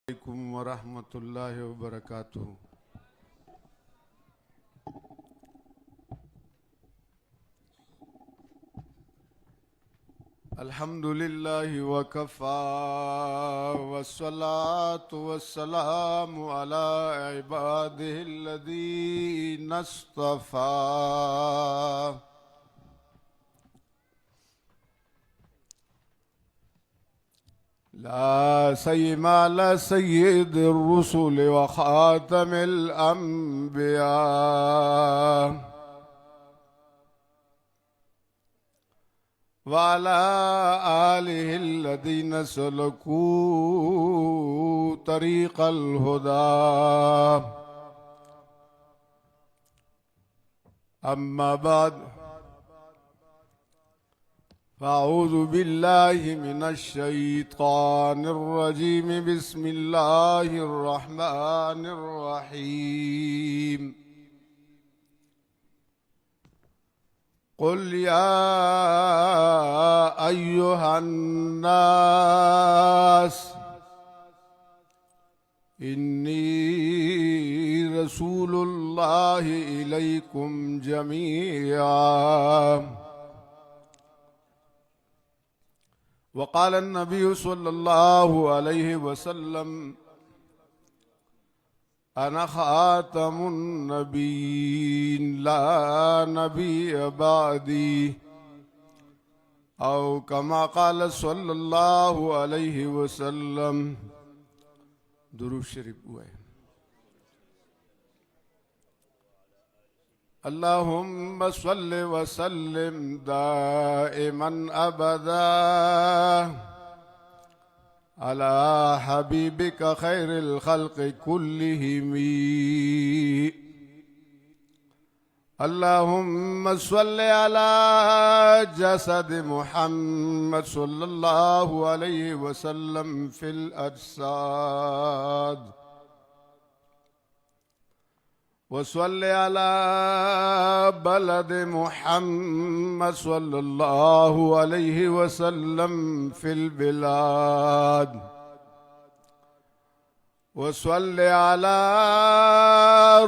अलैकुम वरहमतुल्लाहि वबरकातुहू। अल्हम्दुलिल्लाहि वकफ़ा वस्सलातु वस्सलामु अला इबादिहिल्लज़ीना इस्तफ़ा। ला सय्यिमा अला सय्यिदिर रुसुल व ख़ातमिल अंबिया वाला आलिहिल्लज़ीना सलकू तरीक़ल हुदा। अम्मा बाद फ़अऊज़ु बिल्लाहि मिनश शैतानिर रजीम। बिस्मिल्लाहिर रहमानिर रहीम। क़ुल या अय्युहन्नास इन्नी रसूलुल्लाहि इलैकुम जमीआ। वक़ाल अन्नबी सल्लल्लाहु अलैहि वसल्लम अना ख़ातमुन नबीय्यीन ला नबिय्य बअदी औ कमा क़ाल सल्लल्लाहु अलैहि वसल्लम। दुरूद शरीफ हुआ है। अल्लाहुम्मा सल्लि व सल्लिम दाइमन अबदा अला हबीबिका खैरिल खल्क़ि कुल्लिहिम। अल्लाहुम्मा सल्लि अला जसद मुहम्मद सल्लल्लाहु अलैहि वसल्लम फिल अजसाद वसल्लि अला बलद मुहम्मद सल्लल्लाहु अलैहि वसल्लम फिल बिलाद वसल्लि अला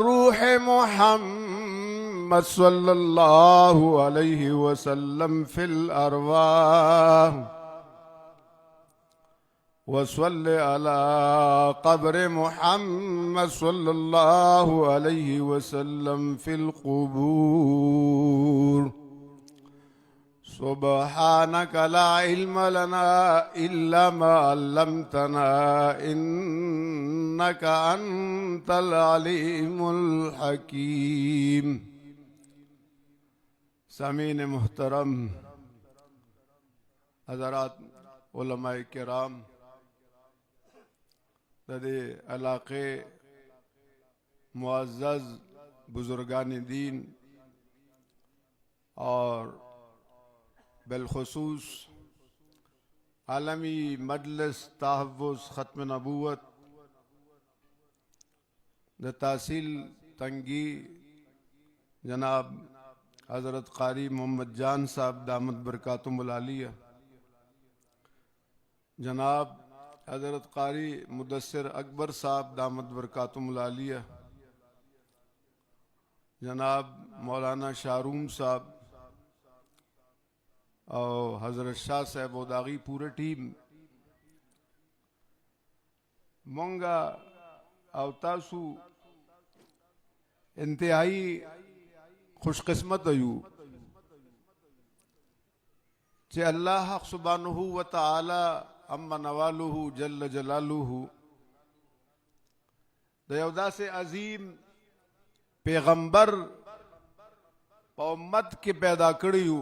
रूह मुहम्मद सल्लल्लाहु अलैहि वसल्लम फिल अरवाह वसल्लि अला क़ब्र मुहम्मद सल्लल्लाहु अलैहि वसल्लम फिल क़ुबूर। सुब्हानक ला इल्म लना इल्ला मा अल्लमतना इन्नका अंतल अलीमुल हकीम। सामीन मुहतरम, हज़रात, उलमाए किराम, दे इलाक़े मुअज़्ज़ज़ बुज़ुर्गान दीन और बिलख़ुसूस आलमी मजलिस तहव्वुज़ ख़त्म नबूवत द तहसील तंगी जनाब हज़रत क़ारी मोहम्मद जान साहब दामद बरकातुहुल आलिया, जनाब हज़रत क़ारी मुदस्सिर अकबर साहब दामद बरकातुहुल आलिया, जनाब मौलाना शाहरूम साहब और हज़रत शाह साहब उदागी पूरे टीम मोंगा अवतासु इंतहाई खुशकिस्मत आयु चे अल्लाह सुब्हानहू व तआला अम्मा नवालुहू जल्ल जलालुहू दयवदा से अजीम पैगंबर उम्मत के पैदा करियू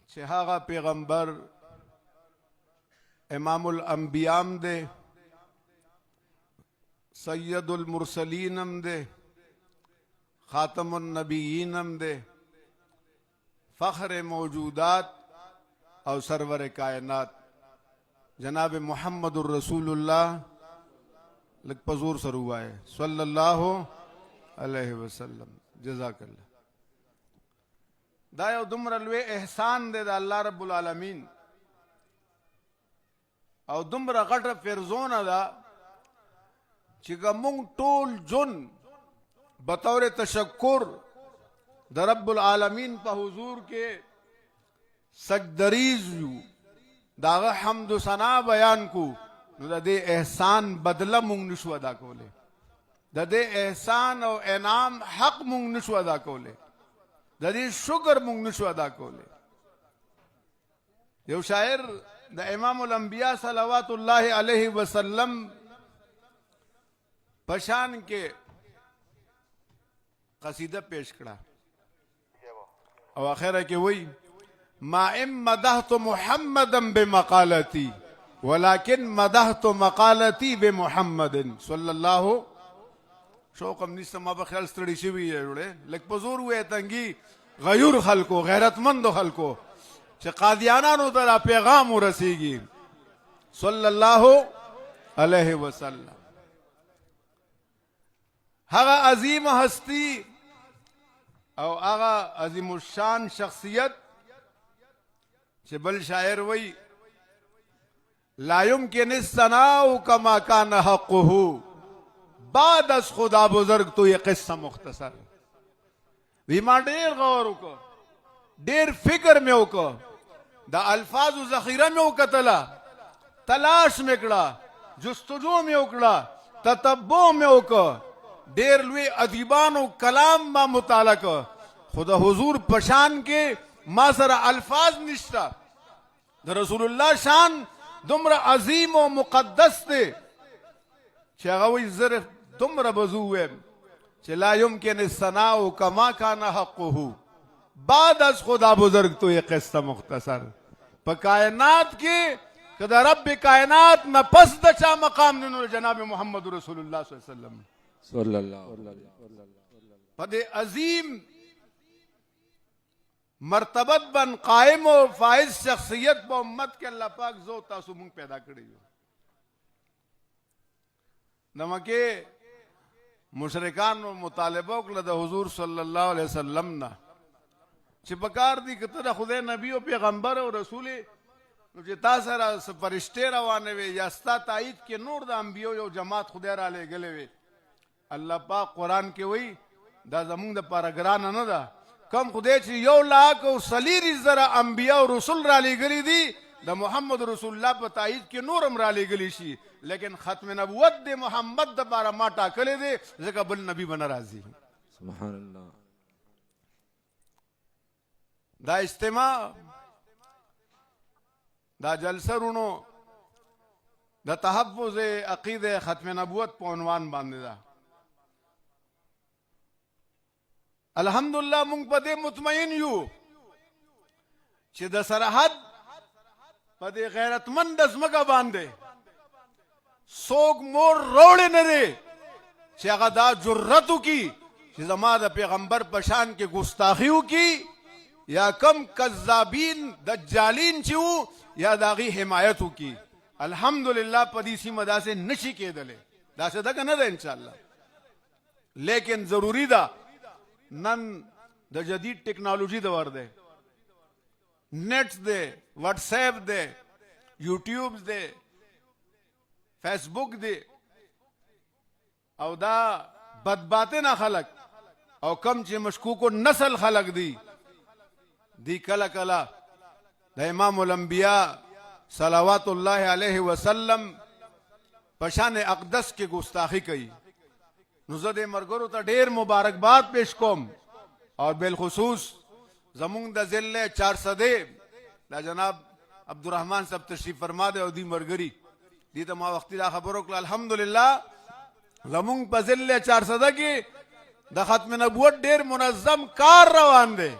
छहागा पैगंबर इमामुल अंबियाम दे सैयदुल मुरसलीनम दे खातमुन नबीयीनम दे फ़ख्र मौजूदात और सरवर कायनात जनाब मुहम्मदुर रसूलुल्लाह लखपजूर सर हुआ है सल्लल्लाहु अलैहि वसल्लम। जज़ाकल्लाह। दायो दुमरलवे एहसान दे दा अल्लाह रब्बुल आलमीन او دومره غټه فرزونه ده چې که مونږ ټول جون بطور تشکر د رب العالمین په حضور کې سجدریز یو داغه حمد و ثنا بیان کو نو د دې احسان بدله مونږ نشو ادا کولی د دې احسان او انعام حق مونږ نشو ادا کولی د دې شکر مونږ نشو ادا کولی یو شاعر د امام الانبیاء صلوات الله علیه وسلم پشان کې قصیده پیش کړه او اخره کې وی ما ام مدحت محمدا بمقالتي ولكن مدحت مقالتي بمحمد صلی الله شوقم نشته ما به خیال ستړي شوي وړې لکه په زور وې تنګي غیور خلکو غیرتمندو خلکو چې قادیانانو ته دا پیغام ورسیږي صلی الله علیه وسلم هغه عظیم هستی او هغه عظیم الشان شخصیت چې بل شاعر وی لا يمكن الثناء كما كان حقه بعد از خدا بزرگ تو یہ قصہ مختصر وی ما ډیر غور وکړ ډیر فکر مې وکړ دا الفاظ ذخیره مې وکتله تلاش مې کړه جستجو مې وکړه تتبع مې وکړ ډیر لوی ادیبانو کلام ما مطالعه کړ خو د حضور پشان کې ما سره الفاظ نشته د رسول الله شان دومره عظیم او مقدس دی چې هغه وایي زه دومره به زه ووایم چې لا يمكن الثناء كما كان حقه بعد از خدا بزرگ تو یہ قصہ مختصر په کائنات کې که د رب کائنات نه پس د چا مقام نه جناب محمد رسول الله صلی الله علیه وسلم صلی الله په دې عظیم مرتبت بن قائم و فائز شخصیت په امت کې الله پاک زو تاسو مونږ پیدا کړی یو د مکې مشرکانو مطالبه وکړه د حضور صلی الله علیه وسلم نه چې پکار دي که ته د خدای نبی او پیغمبر او رسول نو چې تا سره فرشتې روانې وي یا ستا تایید کې نور د انبیو یو جماعت خدای را لېږلی وي الله پاک قرآن کې وایي دا زمونږ دپاره ګرانه نه ده کم خدای چې 1,40,000 انبیا او رسول را لېږلي دي د محمد رسول الله په تایید کې نور هم را لېږلی شي لیکن ختم نبوت د محمد دپاره ما ټاکلی دی ځکه بل نبی به نه راځي سبحان الله دا اجتماع دا جلسه رونو د تحفظ عقیده ختم نبوت په عنوان باندې ده الحمدلله مونږ په دې مطمئن یو چې د سرحد په دې غیرتمند ځمکه باندې څوک مور روړی نه دی چې هغه دا جرأت وکړي چې زما د پیغمبر په شان کې ګستاخي وکړي یا کم کذابین دجالین چې وو یا د هغې حمایت وکړي الحمدلله په دې سیمه داسې نشي کېدلی داسې ده که نه ده انشاءالله لیکن ضروري ده نن د جدید ټیکنالوژي دور دی نیټ دی واٹس ایپ دی یوټیوب دی فیسبوک دی او دا بدباطنه خلق او کم چې مشکوکو نسل خلق دی کله کله د امام الانبیاء صلوات الله علیه وسلم پشان اقدس کې ګستاخی کوي نو زه دې ملګرو ته ډېر مبارکباد پیش کوم اور بالخصوص زمونږ د ضلع 400 دا جناب عبدالرحمن صاحب تشریف فرما دی او دی ملګري دې ته ما وختي دا خبر وکړه الحمدلله زمونږ په ضلع 400 کې د ختم نبوت ډېر منظم کار روان دی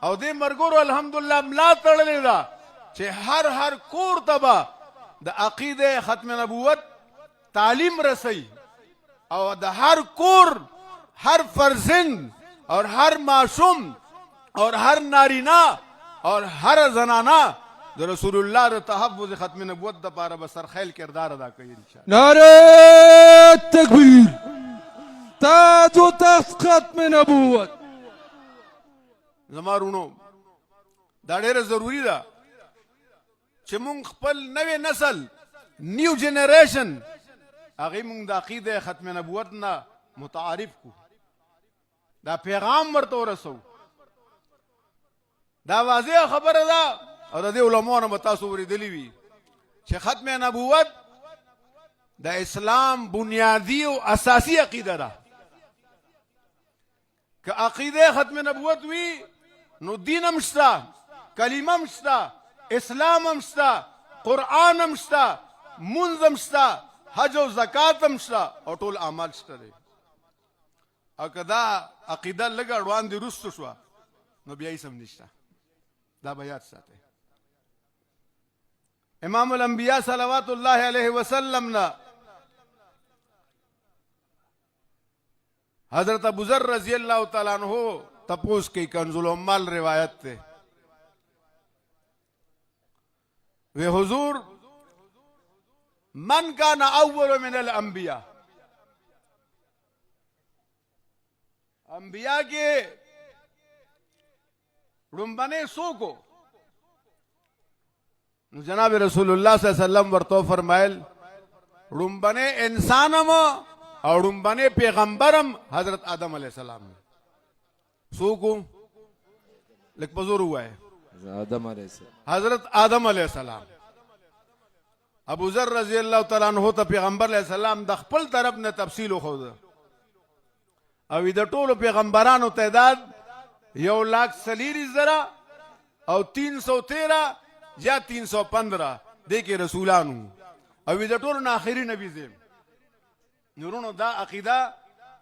او دې ملګرو الحمدلله ملا تړلې ده چې هر کور ته به د عقیده ختم نبوت تعلیم رسي او د هر کور هر فرزند اور هر معصوم اور هر نارینا اور هر زنانا د رسول الله د تحفظ ختم نبوت د پاره به سرخیل کردار ادا کوي ان شاء الله نعره تکبیر تاج و تخت ختم نبوت زمارونو دا ډیره ضروری ده چې مونږ خپل نوې نسل نیو جنریشن هغه موږ د عقیده ختم نبوت نه متعارف کو، دا پیغام ورته ورسو. دا واضح خبره ده او د دې علماء نه تاسو ورېدلی وي چې ختم نبوت د اسلام بنیادی او اساسی عقیده ده. که عقیده ختم نبوت وي نو دین هم شته، کلمه هم شته، اسلام هم شته، قرآن هم شته، منځ هم شته، حج او زکات هم شته او ټول اعمال شته دی. او که دا عقیده لږه وړاندې وروسته شوه نو بیا هیڅ هم نشته. دا به یاد ساتئ. امام الانبیاء صلوات الله علیه وسلم نه حضرت ابو ذر رضی اللہ تعالیٰ عنہ تپوس کی کنز العمال روایت تے وہ حضور من کان اول من الانبیاء، انبیاء کے رنبنے سو کو جناب رسول اللہ صلی اللہ علیہ وسلم ورطو فرمائل رنبنے انسانم اور رنبنے پیغمبرم حضرت آدم علیہ السلام سو کو لکھ بزور ہوا ہے آدم علیہ السلام، حضرت آدم علیہ السلام. ابو ذر رضی اللہ تعالیٰ عنہ تا پیغمبر علیہ السلام د خپل طرف نه تفصیل خود او د ټولو پیغمبرانو تعداد 1,40,000 او 313 یا 315 دے کے رسولانو او د ټولو نه آخری نبی زیم. نورونو دا عقیده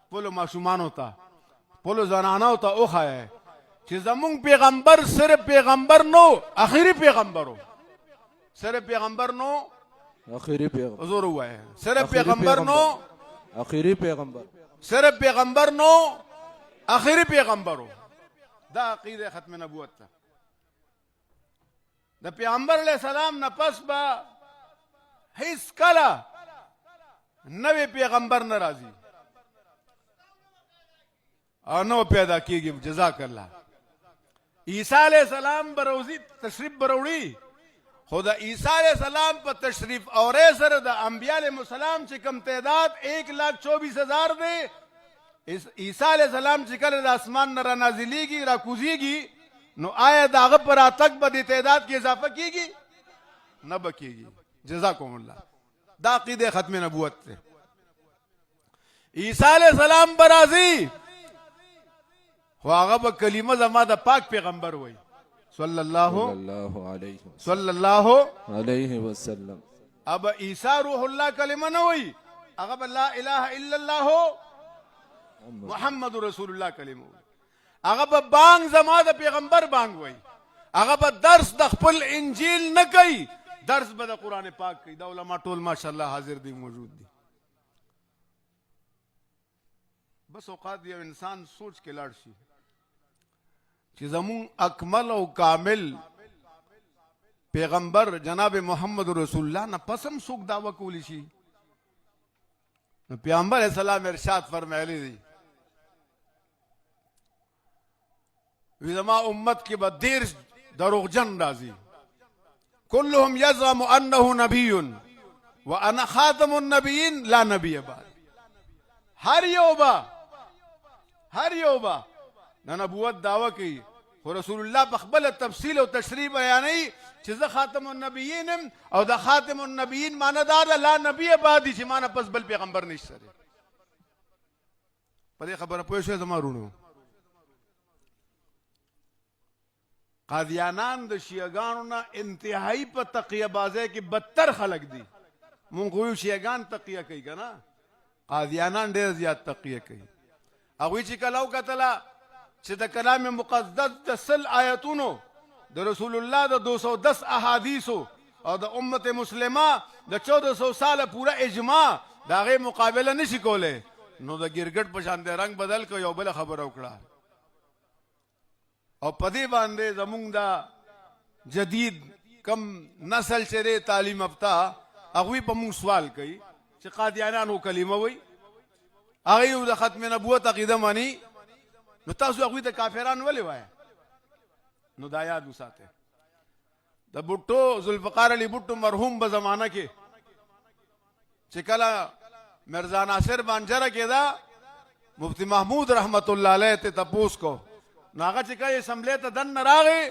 پولو معصومانو تا پولو زنانو تا اوخا ہے چې زمونږ پیغمبر صرف پیغمبر نو آخری پیغمبرو، صرف پیغمبر نو آخری پیغمبر حضور ہوا ہے، صرف پیغمبر نو آخری پیغمبر، صرف پیغمبر نو آخری پیغمبرو. دا عقیده ختم نبوت تا. دا پیغمبر علیہ السلام نا پس با حس کلا نوے پیغمبر نرازی اور نو پیدا کی گی. جزاک اللہ. عیسیٰ علیہ السلام بروزی تشریف بروڑی خدا عیسیٰ علیہ السلام پر تشریف اور سر دا انبیاء علیہ السلام سے کم تعداد 1,24,000 دے. عیسیٰ علیہ السلام چکل دا اسمان نہ نازلی گی را کوزی گی نو آیا داغ پر آتک با دی تعداد کی اضافہ کی گی نہ بکی گی. جزاکم اللہ. دا عقیدہ ختم نبوت تے. عیسیٰ علیہ السلام برازی خواغب کلمہ زما دا پاک پیغمبر ہوئی صلی اللہ علیہ وسلم. اب عیسیٰ روح اللہ کلمہ نہ ہوئی اغب لا الہ الا اللہ محمد رسول اللہ کلمہ ہوئی. اغب بانگ زما دا پیغمبر بانگ ہوئی. اغب درس دا خپل انجیل نہ کئی درس با دا قرآن پاک کئی. دا علماء ٹول ماشاءاللہ حاضر دی موجود دی. بس اوقات یہ انسان سوچ کے لڑشی کہ زمون اکمل و کامل پیغمبر جناب محمد رسول اللہ نا پسم سوک دعوی کولی شی. پیغمبر علیہ السلام ارشاد فرمائے دی ویزما امت کی با دیر دروغ جن رازی کلهم یزعم انه نبی وانا خاتم النبیین لا نبی بعد. ہر یوبا نا نبوت دعوی کی خو رسول اللہ بخبل تفصیل و تشریح بیانی چیز خاتم النبیین او دا خاتم النبیین مانا دار لا نبی بعدی چی مانا پس بل پیغمبر نشتر. پدے خبر پوشوی زمارونو قادیانان دا شیعگانو نا انتہائی پا تقیہ بازے کی بدتر خلق دی. منقویو شیعگان تقیہ کئی کنا قادیانان دیر زیاد تقیہ کئی. اگوی چی کلاو کتلا چی دا کلام مقدس دا 100 آیتونو دا رسول اللہ دا 210 احادیثو اور دا امت مسلمہ دا 1400 سال پورا اجماع دا غیر مقابلہ نشی کولے نو دا گرگٹ پشاندے رنگ بدل کو یو بلا خبر اکڑا. اور پدی باندے زمونگ دا جدید کم نسل چرے تعلیم افتا اگوی پا مونگ سوال کئی چی قادیانانو کلمہ وی آغیو دا ختم نبوت عقیدہ مانی نو تاسو اگوی دا کافران ولی وائے نو دا یادو ساتے. دا بٹو ذوالفقار علی بٹو مرحوم بزمانہ کے چې کله مرزا ناصر بانجره کېدا مفتی محمود رحمت الله علیه ته تپوس کو ناغه چې کله اسمبلی ته دن راغی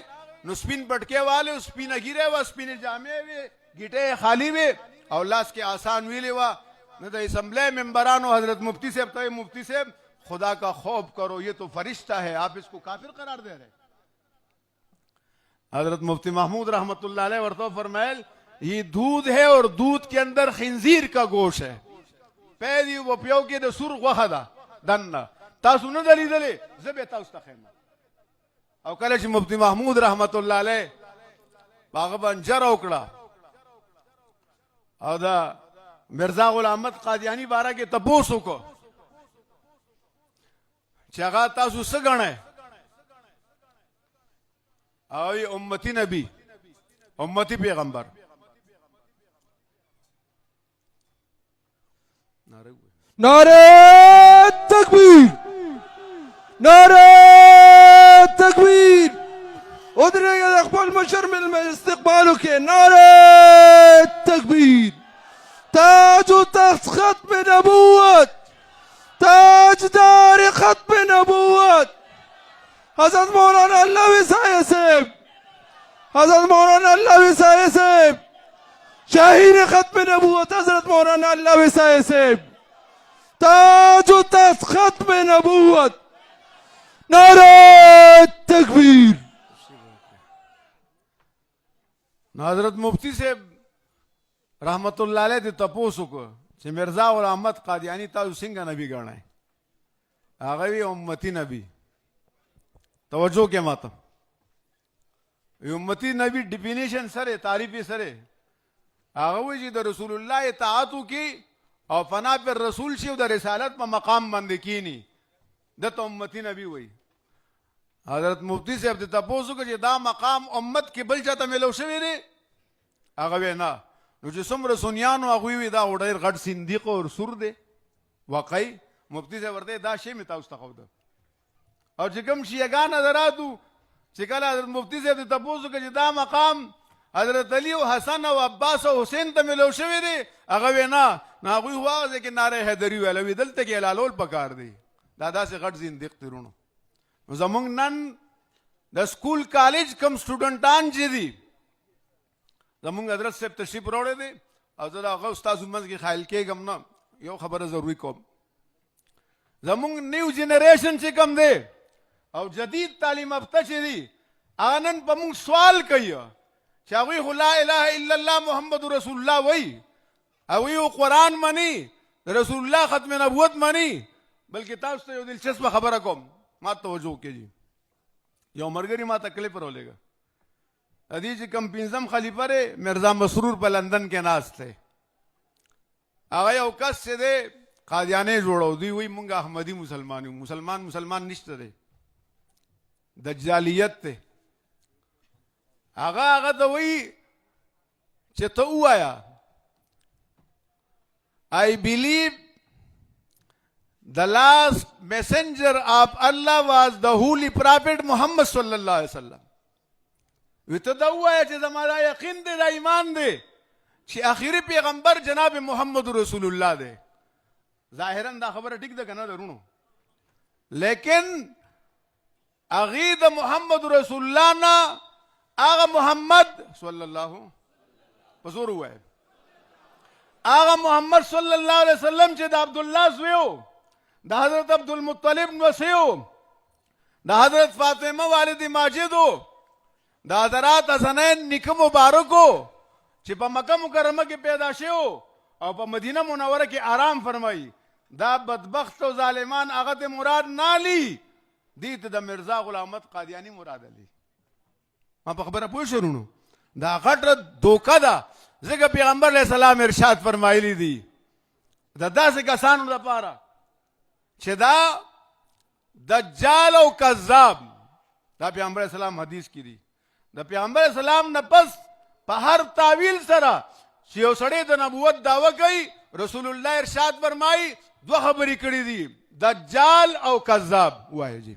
نو سپین پټکې والے سپینه ګیره و سپینه جامې وي ګیټه خالی وي او لاس کې آسان ویلې و نو د اسمبلی ممبرانو حضرت مفتی صاحب ته مفتی صاحب خدا کا خوف کرو یہ تو فرشتہ ہے آپ اس کو کافر قرار دے رہے حضرت مفتی محمود رحمت اللہ علیہ ورتو فرمائل یہ دودھ ہے اور دودھ کے اندر خنزیر کا گوشت ہے پیدی و پیو کې د سور غوخه ده دنه تاسو نه دلیدلې زبې تاسو ته خیم او کله چې مفتی محمود رحمت الله علیه باغ بنجر وکړه او دا مرزا غلام احمد قادیانی باره کې تپوس وکړو چې هغه تاسو څه ګڼئ او ای امتی نبی امتی پیغمبر نعرہ تکبیر نعرہ تکبیر ادھر اقبال مشر میں استقبالوں کے نعرہ تکبیر تاج و تخت ختم نبوت تاجدار ختم نبوت حضرت مولانا اللہ وسائے صاحب حضرت مولانا اللہ وسائے صاحب شاہین ختم نبوت حضرت مولانا اللہ وسائے صاحب تاج و تخت ختم نبوت نعرہ تکبیر حضرت مفتی صاحب رحمت اللہ علیہ دے تپوسو کو چې مرزا غلام احمد قادیانی تاسو څنګه نبی ګڼئ هغه وی امتی نبی توجه کې ماته امتی نبی ډیفینیشن سره تعریف سره هغه وی چې د رسول الله اطاعت کی او فنا پر رسول شي او د رسالت په مقام باندې کینی د امتی نبی وی حضرت مفتی صاحب ته تاسو کو چې دا مقام امت کې بل چاته ملو شوی دی هغه وینا نو چې څومره سنیانو هغوی وي دا ډېر غټ صندوق او سور دی واقعي مفتی صاحب ورته دا شی مې تاسو ته ښوده او چې کوم شیعګان حضراتو چې کله حضرت مفتی صاحب ته تپوس وکړه چې دا مقام حضرت علي او حسن او عباس او حسین ته ملو شوی دی هغه وی نه هغوی خو هغه ځای کې نعره حیدري ویله وي دلته کې حلالول پکار دی دا داسې غټ صندوق تیرونو نو زمونږ نن د سکول کالج کم سټوډنټان چې دي زمونږ حضرت صاحب تشریف راوړی دی او زه د هغه استازو منځ کې خیال کېږم نه یو خبره ضروري کوم زمونږ نیو جنریشن چې کم دی او جدید تعلیم یافته چې دي هغه نن په مونږ سوال کوي چې هغوی خو لا اله الا الله محمد رسول الله وایي هغوی خو قرآن مني د رسول الله ختم نبوت مني بلکې تاسو ته یو دلچسپه خبره کوم ما توجه کېږي یو ملګري ما ته کلیپ راولېږه ادی چې کم پنځم خلیفه دی مرزا مسرور په لندن کې ناست دی هغه یو کس چې دی قادیانې جوړو دوی وایي مونږ احمدي مسلمان یو مسلمان نشته دی دجالیت دی هغه ته وایي چې ته ووایه I believe the last messenger of Allah was the holy prophet Muhammad sallallahu alaihi wasallam. وته دا وایي چې زما یقین دی دا ایمان دی چې آخري پیغمبر جناب محمد رسول الله دی ظاهرا دا خبره ټیک ده کنه درونو لیکن هغې د محمد رسول الله نه هغه محمد صلی الله په زور ووایي هغه محمد صلی الله علیه وسلم چې د عبدالله زوی و د حضرت عبدالمطلب نوسی و د حضرت فاطمه والد ماجد و د حضرات حسنین نیکه مبارک و چې په مکه مکرمه کې پیدا شوی او په مدینه منوره کې آرام فرمایي دا بدبخت او ظالمان هغه ته مراد نه لی دي ته د مرزا غلام احمد قادیانی مراد علی ما په خبره پوه شرونو دا غټه دوکه ده ځکه پیغمبر علیه السلام ارشاد فرمایلی دي د داسې کسانو لپاره چې دا دجال او کذاب دا پیغمبر علیه السلام حدیث کې دي د پیغمبر علیه السلام نه پس په هر تعویل سره چې یو سړی د نبوت دعوه کوي رسول الله ارشاد فرمایي دوه خبرې کړې دي دجال او کذاب وایي جی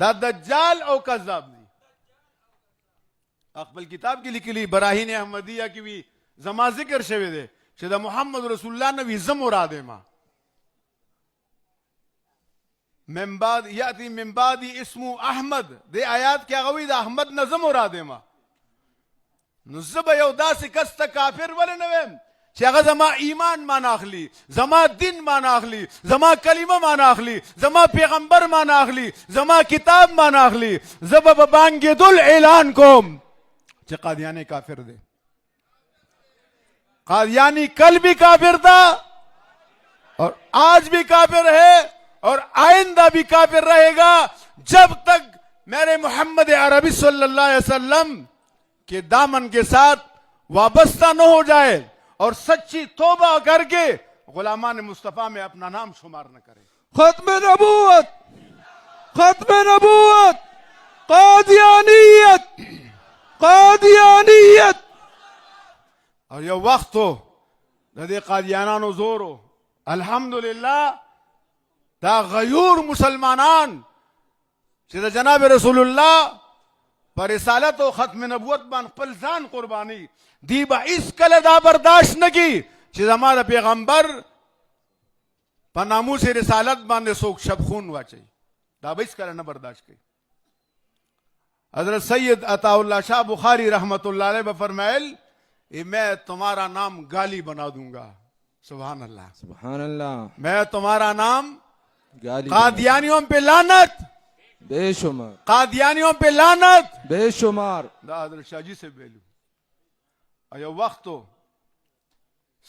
دا دجال او کذاب دي خپل کتاب کې لیکلي براهین احمدیه کې وی زما ذکر شوی دی چې د محمد رسول الله نه وي زه مراد یم. من بعد یاتی من بعدی اسمو احمد، دې آیات کې هغه وایي د احمد نه زه مراد یم. نو زه به یو داسې کس ته کافر ولې نه ویم چې هغه زما ایمان مان اخلي، زما دین مان اخلي، زما کلمه مان اخلي، زما پیغمبر مان اخلي، زما کتاب مان اخلي. زه به په بانګېدل اعلان کوم چې قادیانی کافر دی. قادیانی کل بھی کافر تھا اور آج بھی کافر ہے اور آئندہ بھی کافر رہے گا جب تک میرے محمد عربی صلی اللہ علیہ وسلم کے دامن کے ساتھ وابستہ نہ ہو جائے اور سچی توبہ کر کے غلامان مصطفیٰ میں اپنا نام شمار نہ کرے. ختم نبوت، ختم نبوت، قادیانیت، قادیانیت. اور یو وقت ہو د دې قادیانانو زور ہو. الحمدللہ دا غیور مسلمانان چې د جناب رسول الله پر رسالت او ختم نبوت باندې خپل ځان قربانی دی به هیڅ کله دا برداشت نه کی چې زما د پیغمبر په ناموس رسالت باندې څوک شبخون واچي. دا به هیڅ کله نه برداشت کوي. حضرت سید عطا اللہ شاہ بخاری رحمت اللہ علیہ فرمائل میں تمہارا نام گالی بنا دوں گا. سبحان اللہ، سبحان اللہ. میں تمہارا نام گالی قادیانیوں پہ لعنت، بے شمار، قادیانیوں پہ لعنت. بے شمار. دا حضرت شاہ جی سے بیلو. ایو وقت ہو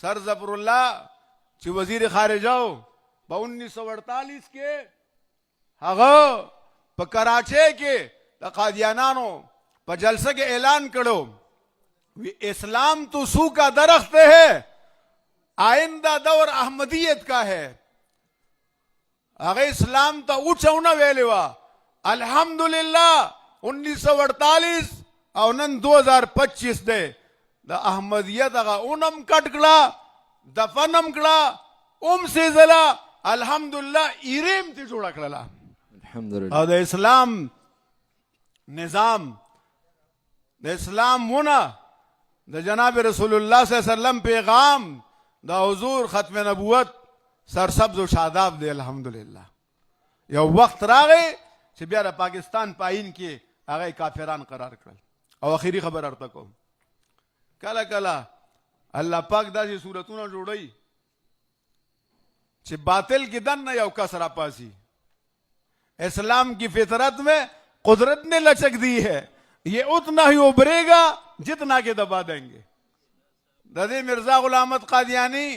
سر ظفر اللہ چې وزیر خارجہ ہو په 1948 کې هغه په کراچۍ کې د قادیانانو په جلسه کې اعلان کړو وی اسلام تو سو کا درخت ہے، آئندہ دور احمدیت کا ہے. هغه اسلام ته اوچونه ویلې وه. الحمدللہ 1948 او نن 2025 دی. د احمدیت هغه اونم کټ کړه، دفنم کړه، سیزله. الحمدللہ ایریم تی جوړه کړله. الحمدللہ. او د اسلام نظام، د اسلام ونه، د جناب رسول الله صلی الله علیه وسلم پیغام، د حضور ختم نبوت سرسبز و شاداب دی. الحمدللہ. یو وقت راغی چې بیا د پاکستان پاین کې هغه کافران قرار کړل. او اخیری خبر ارته کوم، کله کله الله پاک داسې صورتونه جوړوي چې باطل کی دن نہ یو کس را پاسی. اسلام کی فطرت میں قدرت نے لچک دی ہے، یہ اتنا ہی ابھرے گا جتنا کہ دبا دیں گے. ددی مرزا غلام احمد قادیانی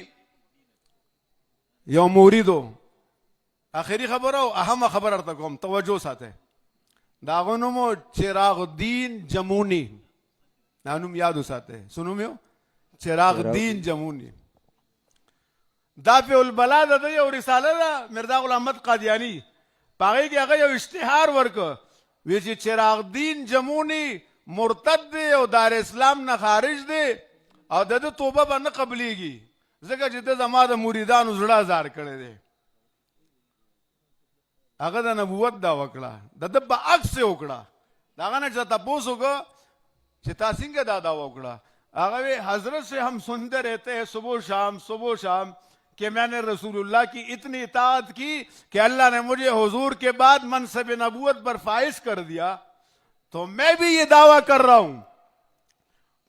یو موریدو. آخری خبر ہو اہم خبر ارتا کوم، توجہ ساته. داغو نومو چراغ الدین جمونی، نانوم یادو ساته. سنو میو چراغ الدین جمونی. دا په البلا د یو رساله ده مرزا غلام احمد قادیانی. پاغی کې هغه یو اشتهار ورکو وی چې چراغ الدین جمونی مرتد دی او دار اسلام نه خارج دی او د توبه باندې قبليږي ځکه چې د زما د مریدانو زړه ازار کړي دي. هغه د نبوت دا وکړه، د په عکس وکړه. داغه نه چې تاسو کو چې تاسو څنګه دا وکړه. هغه حضرت سے ہم سنتے رہتے ہیں صبح شام کہ میں نے رسول اللہ کی اتنی اطاعت کی کہ اللہ نے مجھے حضور کے بعد منصب نبوت پر فائز کر دیا. تو میں بھی یہ دعویٰ کر رہا ہوں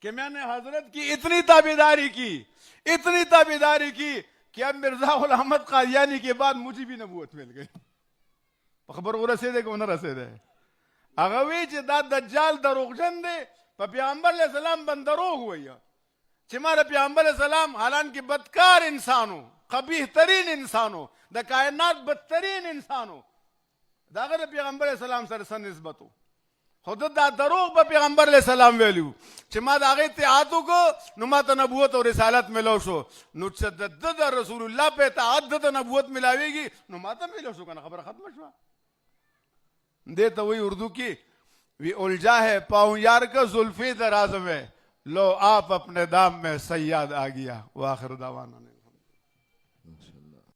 کہ میں نے حضرت کی اتنی تابعداری کی کہ اب مرزا غلام احمد قادیانی کے بعد مجھے بھی نبوت مل گئی. خبر وہ رسیدے کہ وہ نہ رسیدے. هغه وی چې دا دجال دروغجن دی، په پیغمبر علیہ السلام باندې دروغ وایي چې ما د پیغمبر علیہ السلام حالانکه بدکار انسانو، قبیح ترین انسانو، د کائنات بدترین انسانو، دا هغه د پیغمبر علیہ السلام سره څه نسبت و. خود دا دروغ په پیغمبر علیہ السلام ویلو چې ما د هغې اطاعت وکړو نو ما ته نبوت او رسالت ملو شو. نو چې د رسول الله په اطاعت د نبوت ملاویږي نو ما ته ملو شو، کنه خبره ختمه شوه. دې ته وی اردو کې وی الجا ہے پاؤں یار کا زلفی دراز میں، لو آپ اپنے دام میں سیاد آ گیا. وآخر دعوانا